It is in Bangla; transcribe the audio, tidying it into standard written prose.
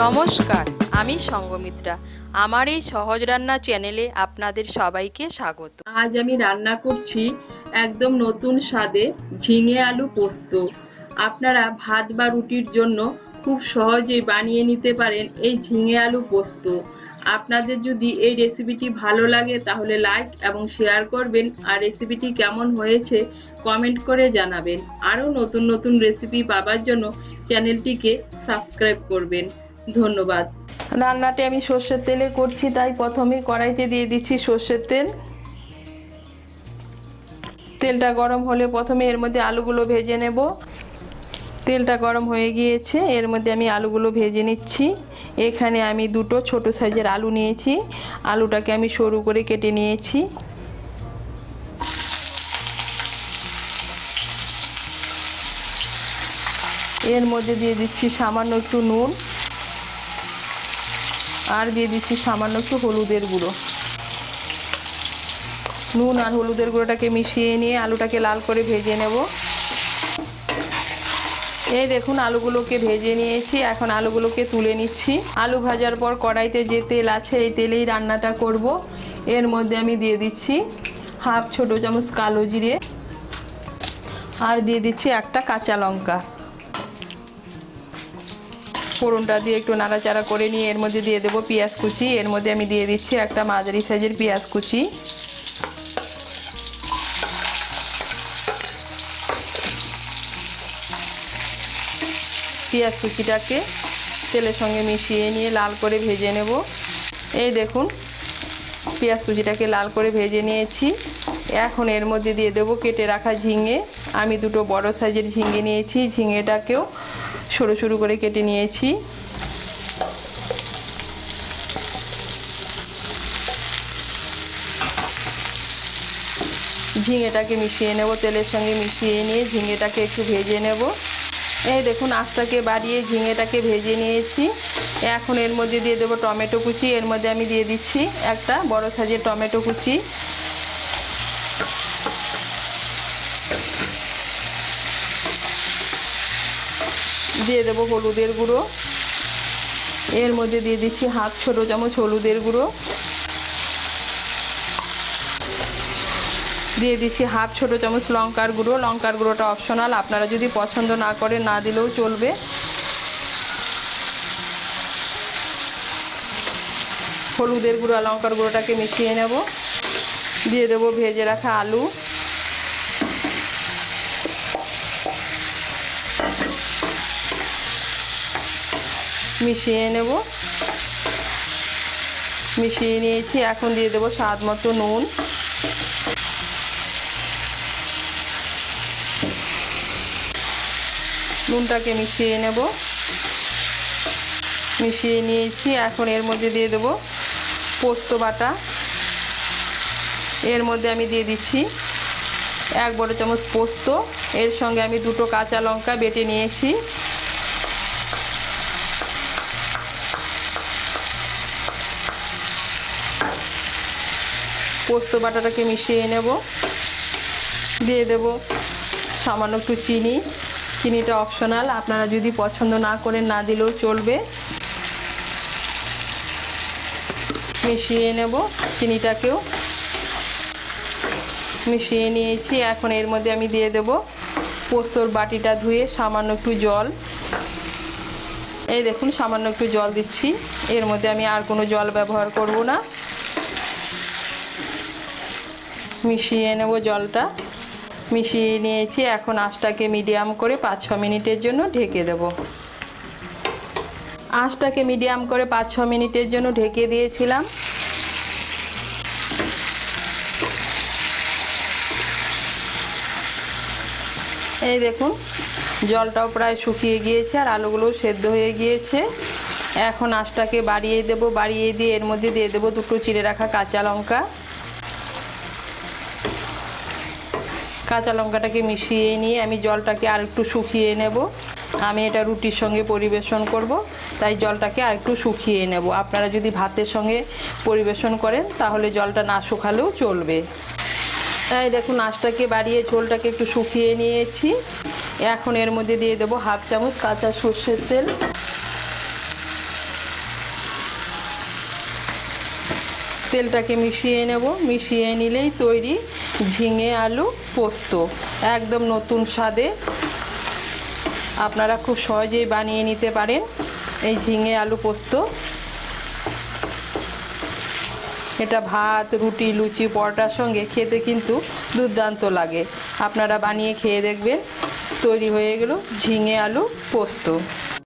নমস্কার, আমি সঙ্গমিত্রা। আমার এই সহজ রান্না চ্যানেলে আপনাদের সবাইকে স্বাগত। আজ আমি রান্না করছি একদম নতুন স্বাদে ঝিঙে আলু পোস্ত। আপনারা ভাত বা রুটির জন্য খুব সহজে বানিয়ে নিতে পারেন এই ঝিঙে আলু পোস্ত। আপনাদের যদি এই রেসিপিটি ভালো লাগে তাহলে লাইক এবং শেয়ার করবেন, আর রেসিপিটি কেমন হয়েছে কমেন্ট করে জানাবেন। আরও নতুন নতুন রেসিপি পাবার জন্য চ্যানেলটিকে সাবস্ক্রাইব করবেন। ধন্যবাদ। রান্নাটি আমি সর্ষের তেলে করছি, তাই প্রথমে কড়াইতে দিয়ে দিচ্ছি সর্ষের তেল। তেলটা গরম হলে প্রথমে এর মধ্যে আলুগুলো ভেজে নেব। তেলটা গরম হয়ে গিয়েছে, এর মধ্যে আমি আলুগুলো ভেজে নিচ্ছি। এখানে আমি দুটো ছোট সাইজের আলু নিয়েছি। আলুটাকে আমি সরু করে কেটে নিয়েছি। এর মধ্যে দিয়ে দিচ্ছি সামান্য একটু নুন, আর দিয়ে দিচ্ছি সামান্য একটু হলুদের গুঁড়ো। নুন আর হলুদের গুঁড়োটাকে মিশিয়ে নিয়ে আলুটাকে লাল করে ভেজে নেব। এই দেখুন, আলুগুলোকে ভেজে নিয়েছি। এখন আলুগুলোকে তুলে নিচ্ছি। আলু ভাজার পর কড়াইতে যে তেল আছে এই তেলেই রান্নাটা করব। এর মধ্যে আমি দিয়ে দিচ্ছি হাফ ছোটো চামচ কালো জিরে, আর দিয়ে দিচ্ছি একটা কাঁচা লঙ্কা। ফোড়নটা দিয়ে একটু নাড়াচাড়া করে নিয়ে এর মধ্যে দিয়ে দেবো পেঁয়াজ কুচি। এর মধ্যে আমি দিয়ে দিচ্ছি একটা মাঝারি সাইজের পেঁয়াজ কুচি। পেঁয়াজ কুচিটাকে তেলের সঙ্গে মিশিয়ে নিয়ে লাল করে ভেজে নেব। এই দেখুন, পেঁয়াজ কুচিটাকে লাল করে ভেজে নিয়েছি। এখন এর মধ্যে দিয়ে দেবো কেটে রাখা ঝিঙে। আমি দুটো বড় সাইজের ঝিঙে নিয়েছি। ঝিঙেটাকেও সরু সরু করে কেটে নিয়েছি। ঝিঙেটাকে মিশিয়ে নেব, তেলের সঙ্গে মিশিয়ে নিয়ে ঝিঙেটাকে একটু ভেজে নেব। এই দেখুন, আঁচটাকে বাড়িয়ে ঝিঙেটাকে ভেজে নিয়েছি। এখন এর মধ্যে দিয়ে দেবো টমেটো কুচি। এর মধ্যে আমি দিয়ে দিচ্ছি একটা বড় সাইজের টমেটো কুচি। দিয়ে দেবো হলুদের গুঁড়ো। এর মধ্যে দিয়ে দিচ্ছি হাফ ছোটো চামচ হলুদের গুঁড়ো। দিয়ে দিচ্ছি হাফ ছোটো চামচ লঙ্কার গুঁড়ো। লঙ্কার গুঁড়োটা অপশনাল, আপনারা যদি পছন্দ না করেন না দিলেও চলবে। হলুদের গুঁড়ো আর লঙ্কার গুঁড়োটাকে মিশিয়ে নেব। দিয়ে দেবো ভেজে রাখা আলু। মিশিয়ে নেব। মিশিয়ে নিয়েছি। এখন দিয়ে দেবো স্বাদ মতো নুন। নুনটাকে মিশিয়ে নেব। মিশিয়ে নিয়েছি। এখন এর মধ্যে দিয়ে দেবো পোস্ত বাটা। এর মধ্যে আমি দিয়ে দিচ্ছি এক বড় চামচ পোস্ত। এর সঙ্গে আমি দুটো কাঁচা লঙ্কা বেটে নিয়েছি। পোস্ত বাটাটাকে মিশিয়ে নেব। দিয়ে দেব সামান্য একটু চিনি। চিনিটা অপশনাল, আপনারা যদি পছন্দ না করেন না দিলেও চলবে। মিশিয়ে নেব। চিনিটাকেও মিশিয়ে নিয়েছি। এখন এর মধ্যে আমি দিয়ে দেব পোস্তর বাটিটা ধুয়ে সামান্য একটু জল। এই দেখুন, সামান্য একটু জল দিচ্ছি। এর মধ্যে আমি আর কোনো জল ব্যবহার করব না। মিশিয়ে নেব জলটা। মিশিয়ে নিয়েছি। এখন আঁচটাকে মিডিয়াম করে 5-6 মিনিটের জন্য ঢেকে দেব। আঁচটাকে মিডিয়াম করে 5-6 মিনিটের জন্য ঢেকে দিয়েছিলাম। এই দেখুন, জলটাও প্রায় শুকিয়ে গিয়েছে আর আলুগুলোও সেদ্ধ হয়ে গিয়েছে। এখন আঁচটাকে বাড়িয়ে দেব। বাড়িয়ে দিয়ে এর মধ্যে দিয়ে দেবো দুটো চিড়ে রাখা কাঁচা লঙ্কা। কাঁচা লঙ্কাটাকে মিশিয়ে নিয়ে আমি জলটাকে আর একটু শুকিয়ে নেব। আমি এটা রুটির সঙ্গে পরিবেশন করব, তাই জলটাকে আর একটু শুকিয়ে নেব। আপনারা যদি ভাতের সঙ্গে পরিবেশন করেন তাহলে জলটা না শুকালেও চলবে। এই দেখুন, আঁচটাকে বাড়িয়ে ঝোলটাকে একটু শুকিয়ে নিয়েছি। এখন এর মধ্যে দিয়ে দেবো হাফ চামচ কাঁচা সর্ষের তেল। তেলটাকে মিশিয়ে নেব। মিশিয়ে নিলেই তৈরি ঝিঙে আলু পোস্ত। একদম নতুন স্বাদে আপনারা খুব সহজেই বানিয়ে নিতে পারেন এই ঝিঙে আলু পোস্ত। এটা ভাত, রুটি, লুচি, পরোটার সঙ্গে খেতে কিন্তু দুর্দান্ত লাগে। আপনারা বানিয়ে খেয়ে দেখবেন। তৈরি হয়ে গেল ঝিঙে আলু পোস্ত।